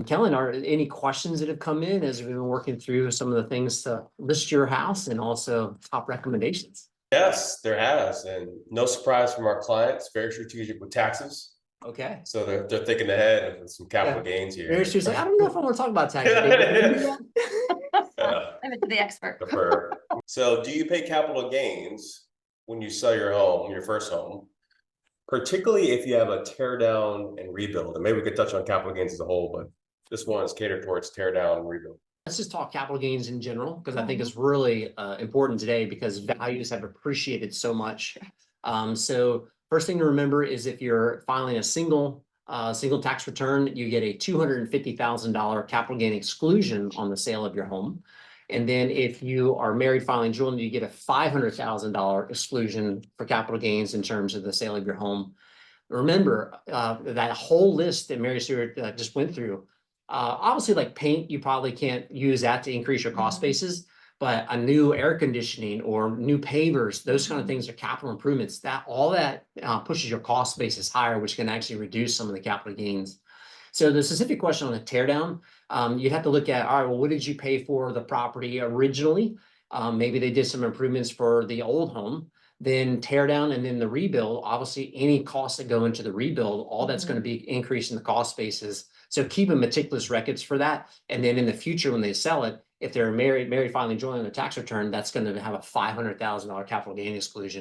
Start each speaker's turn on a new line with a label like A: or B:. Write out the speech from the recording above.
A: Kellen, are any questions that have come in as we've been working through some of the things to list your house and also top recommendations?
B: Yes, there has, and no surprise from our clients, very strategic with taxes.
A: Okay.
B: So they're thinking ahead of some capital
A: Yeah.
B: gains
A: Very
B: here.
A: serious. Like, I don't know if I want to talk about taxes, David. Can we do
B: Yeah,
A: that?
C: I'm the expert.
B: the fur. So do you pay capital gains when you sell your home, your first home? Particularly if you have a tear down and rebuild. And maybe we could touch on capital gains as a whole, but this one is catered towards tear down and rebuild.
A: Let's just talk capital gains in general, because I think it's really important today because values have appreciated so much. So first thing to remember is if you're filing a single tax return, you get a $250,000 capital gain exclusion on the sale of your home. And then if you are married filing jointly, you get a $500,000 exclusion for capital gains in terms of the sale of your home. Remember, that whole list that Mary Stewart just went through, obviously like paint, you probably can't use that to increase your cost basis, but a new air conditioning or new pavers, those kind of things are capital improvements. That all that pushes your cost basis higher, which can actually reduce some of the capital gains. So the specific question on the tear down, you'd have to look at, all right, well, what did you pay for the property originally? Maybe they did some improvements for the old home, then tear down, and then the rebuild. Obviously, any costs that go into the rebuild, all that's going to be increasing the cost basis. So keep a meticulous records for that. And then in the future, when they sell it, if they're married filing jointly on the tax return, that's going to have a $500,000 capital gain exclusion.